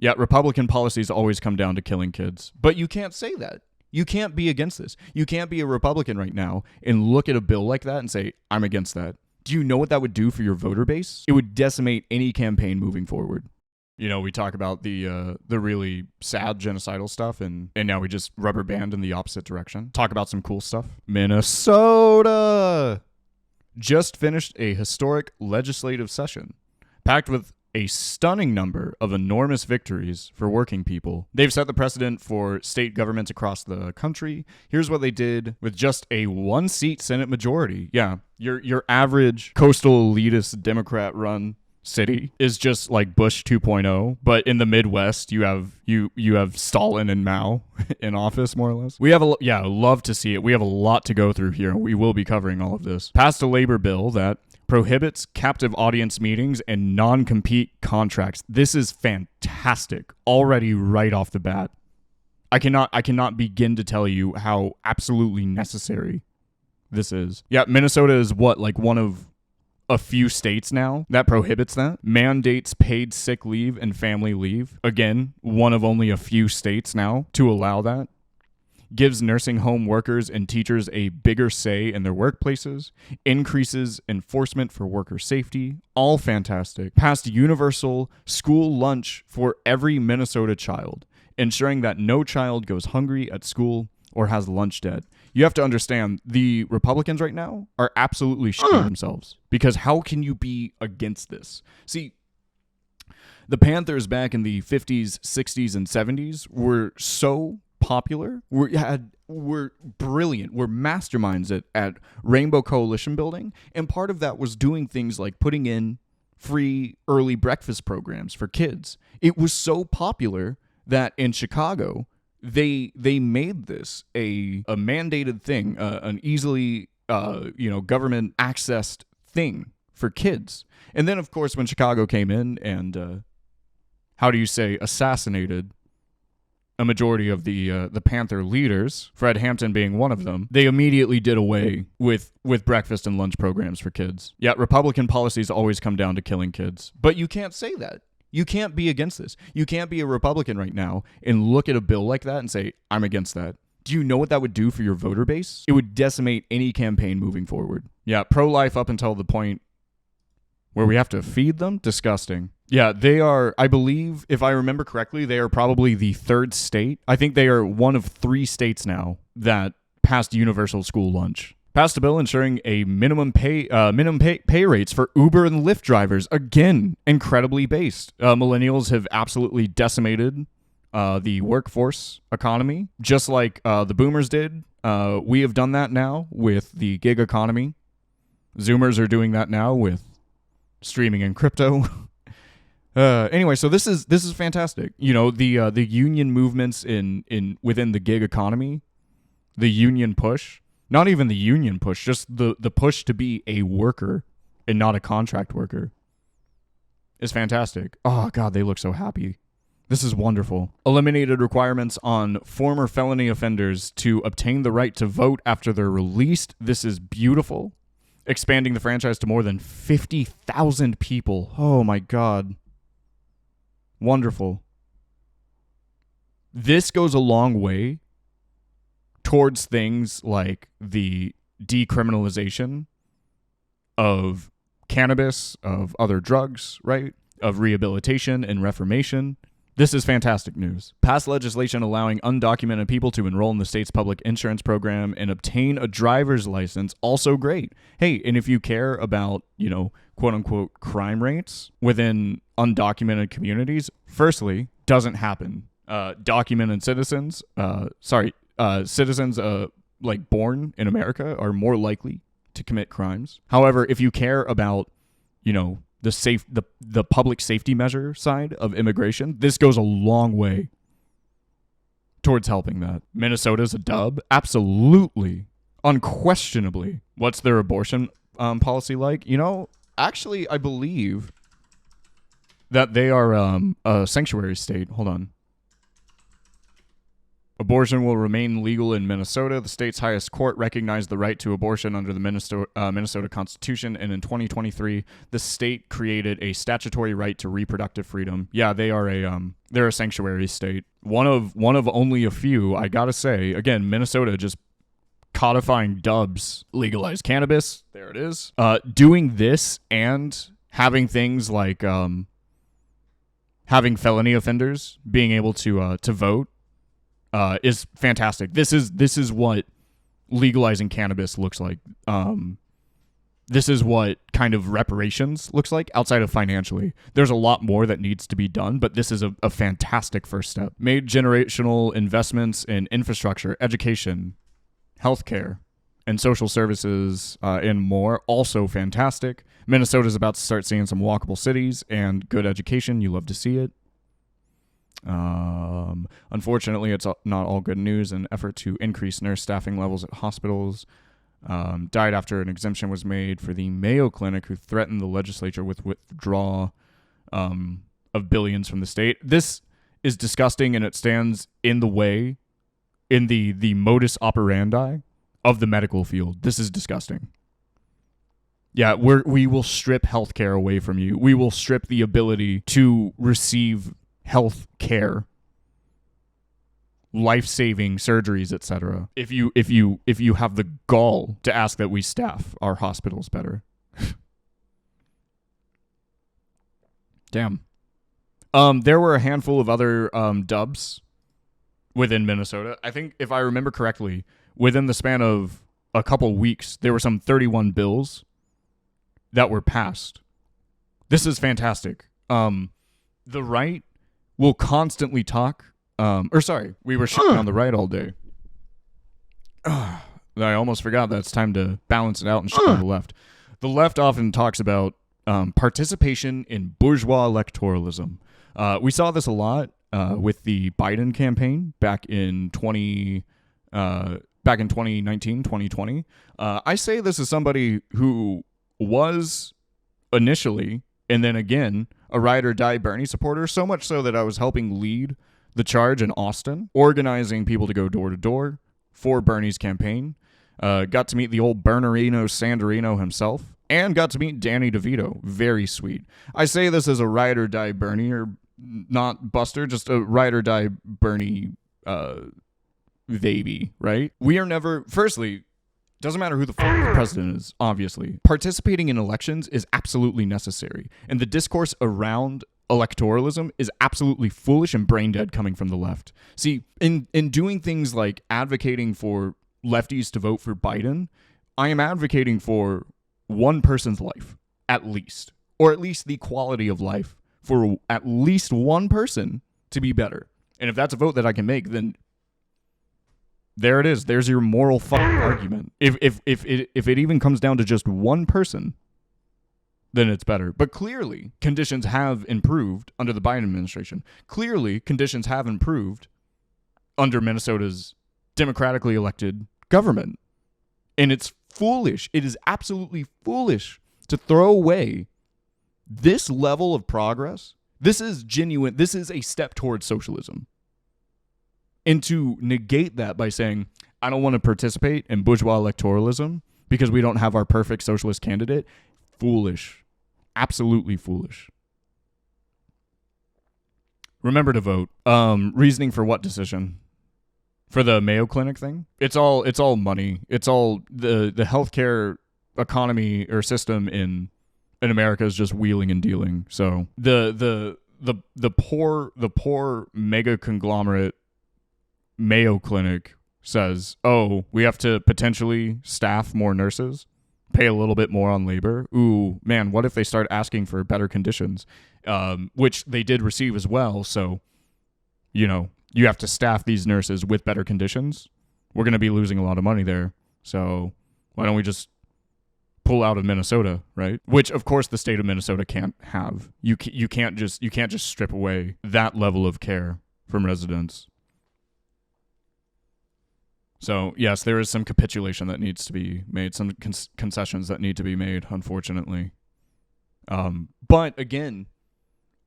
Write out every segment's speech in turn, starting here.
Yeah, Republican policies always come down to killing kids. But you can't say that. You can't be against this. You can't be a Republican right now and look at a bill like that and say, I'm against that. Do you know what that would do for your voter base? It would decimate any campaign moving forward. You know, we talk about the really sad genocidal stuff, and now we just rubber band in the opposite direction. Talk about some cool stuff. Minnesota just finished a historic legislative session, packed with a stunning number of enormous victories for working people. They've set the precedent for state governments across the country. Here's what they did with just a one-seat Senate majority. Yeah, your average coastal elitist Democrat-run city is just like Bush 2.0, but in the Midwest you have Stalin and Mao in office, more or less. We have love to see it. We have a lot to go through here, and we will be covering all of this. Passed a labor bill that prohibits captive audience meetings and non-compete contracts. This is fantastic already right off the bat. I cannot begin to tell you how absolutely necessary this is. Yeah, Minnesota is like one of a few states now that prohibits that. Mandates paid sick leave and family leave. Again, one of only a few states now to allow that. Gives nursing home workers and teachers a bigger say in their workplaces. Increases enforcement for worker safety. All fantastic. Passed universal school lunch for every Minnesota child, ensuring that no child goes hungry at school or has lunch debt. You have to understand, the Republicans right now are absolutely shitting themselves, because how can you be against this? See, the Panthers back in the 50s, 60s, and 70s were so popular, were brilliant, were masterminds at Rainbow Coalition building, and part of that was doing things like putting in free early breakfast programs for kids. It was so popular that in Chicago, they made this a mandated thing, an easily government accessed thing for kids. And then, of course, when Chicago came in and assassinated a majority of the Panther leaders, Fred Hampton being one of them, they immediately did away with breakfast and lunch programs for kids. Yeah, Republican policies always come down to killing kids. But you can't say that. You can't be against this. You can't be a Republican right now and look at a bill like that and say, I'm against that. Do you know what that would do for your voter base? It would decimate any campaign moving forward. Yeah, pro-life up until the point where we have to feed them? Disgusting. Yeah, they are, I believe, if I remember correctly, they are probably the third state. I think they are one of 3 states now that passed universal school lunch. Passed a bill ensuring a minimum pay rates for Uber and Lyft drivers. Again, incredibly based. Millennials have absolutely decimated the workforce economy, just like the boomers did. We have done that now with the gig economy. Zoomers are doing that now with streaming and crypto. Anyway, so this is fantastic. You know, the union movements within the gig economy, the union push. Not even the union push, just the push to be a worker and not a contract worker is fantastic. Oh, God, they look so happy. This is wonderful. Eliminated requirements on former felony offenders to obtain the right to vote after they're released. This is beautiful. Expanding the franchise to more than 50,000 people. Oh, my God. Wonderful. This goes a long way towards things like the decriminalization of cannabis, of other drugs, right? Of rehabilitation and reformation. This is fantastic news. Passed legislation allowing undocumented people to enroll in the state's public insurance program and obtain a driver's license. Also great. Hey, and if you care about, quote unquote, crime rates within undocumented communities, firstly, doesn't happen. Documented citizens, citizens like born in America are more likely to commit crimes. However, if you care about, the public safety measure side of immigration, this goes a long way towards helping that. Minnesota's a dub? Absolutely. Unquestionably. What's their abortion policy like? Actually, I believe that they are a sanctuary state. Hold on. Abortion will remain legal in Minnesota. The state's highest court recognized the right to abortion under the Minnesota Constitution, and in 2023, the state created a statutory right to reproductive freedom. Yeah, they're a sanctuary state. One of only a few, I gotta say. Again, Minnesota just codifying dubs, legalize cannabis. There it is. Doing this and having things like having felony offenders being able to vote is fantastic. This is what legalizing cannabis looks like. This is what kind of reparations looks like outside of financially. There's a lot more that needs to be done, but this is a fantastic first step. Made generational investments in infrastructure, education, healthcare, and social services, and more. Also fantastic. Minnesota's about to start seeing some walkable cities and good education. You love to see it. Unfortunately, it's not all good news. An effort to increase nurse staffing levels at hospitals died after an exemption was made for the Mayo Clinic, who threatened the legislature with withdrawal of billions from the state. This is disgusting, and it stands in the way, in the modus operandi of the medical field. This is disgusting. Yeah, we will strip healthcare away from you. We will strip the ability to receive health care, life-saving surgeries, etc. If you have the gall to ask that we staff our hospitals better. Damn. There were a handful of other dubs within Minnesota. I think, if I remember correctly, within the span of a couple weeks, there were some 31 bills that were passed. This is fantastic. The right will constantly talk. We were shitting on the right all day. I almost forgot that it's time to balance it out and shit on the left. The left often talks about participation in bourgeois electoralism. We saw this a lot with the Biden campaign back in 2019, 2020. I say this as somebody who was initially, and then again, a ride or die Bernie supporter, so much so that I was helping lead the charge in Austin, organizing people to go door to door for Bernie's campaign. Got to meet the old Bernerino Sanderino himself, and got to meet Danny DeVito. Very sweet. I say this as a ride or die Bernie, or not Buster, just a ride or die Bernie baby, right? We are never, firstly, doesn't matter who the president is, obviously. Participating in elections is absolutely necessary. And the discourse around electoralism is absolutely foolish and brain dead coming from the left. See, in doing things like advocating for lefties to vote for Biden, I am advocating for one person's life, at least. Or at least the quality of life for at least one person to be better. And if that's a vote that I can make, then there it is. There's your moral fucking argument. If it even comes down to just one person, then it's better. But clearly, conditions have improved under the Biden administration. Clearly, conditions have improved under Minnesota's democratically elected government. And it's foolish. It is absolutely foolish to throw away this level of progress. This is genuine. This is a step towards socialism. And to negate that by saying, I don't want to participate in bourgeois electoralism because we don't have our perfect socialist candidate, foolish. Absolutely foolish. Remember to vote. Reasoning for what decision? For the Mayo Clinic thing? It's all money. It's all the healthcare economy or system in America is just wheeling and dealing. So the poor mega conglomerate Mayo Clinic says, oh, we have to potentially staff more nurses, pay a little bit more on labor. Ooh, man, what if they start asking for better conditions, which they did receive as well. So, you have to staff these nurses with better conditions. We're going to be losing a lot of money there. So why don't we just pull out of Minnesota, right? Which, of course, the state of Minnesota can't have. You can't just strip away that level of care from residents. So, yes, there is some capitulation that needs to be made, some concessions that need to be made, unfortunately. But, again,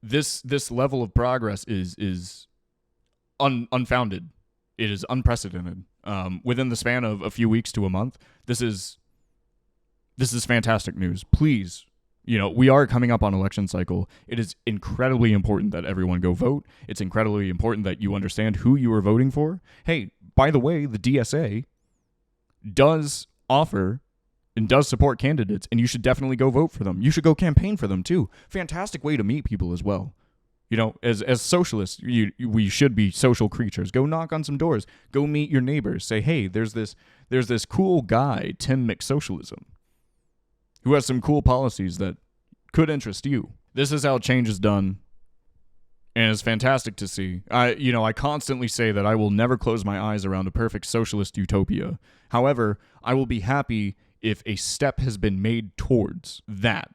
this level of progress is unfounded. It is unprecedented. Within the span of a few weeks to a month, this is fantastic news. Please, we are coming up on election cycle. It is incredibly important that everyone go vote. It's incredibly important that you understand who you are voting for. Hey, by the way, the DSA does offer and does support candidates, and you should definitely go vote for them. You should go campaign for them too. Fantastic way to meet people as well. As socialists, we should be social creatures. Go knock on some doors. Go meet your neighbors. Say, hey, there's this cool guy, Tim McSocialism, who has some cool policies that could interest you. This is how change is done, and it's fantastic to see. I constantly say that I will never close my eyes around a perfect socialist utopia. However, I will be happy if a step has been made towards that.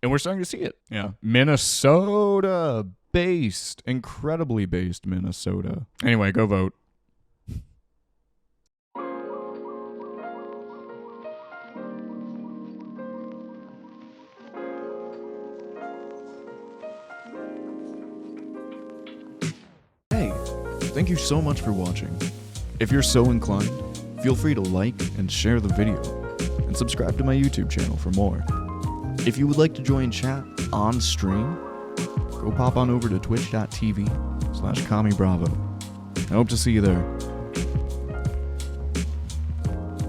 And we're starting to see it. Yeah. Minnesota based. Incredibly based Minnesota. Anyway, go vote. Hey, thank you so much for watching. If you're so inclined, feel free to like and share the video, and subscribe to my YouTube channel for more. If you would like to join chat on stream, go pop on over to twitch.tv/CommieBravo. I hope to see you there.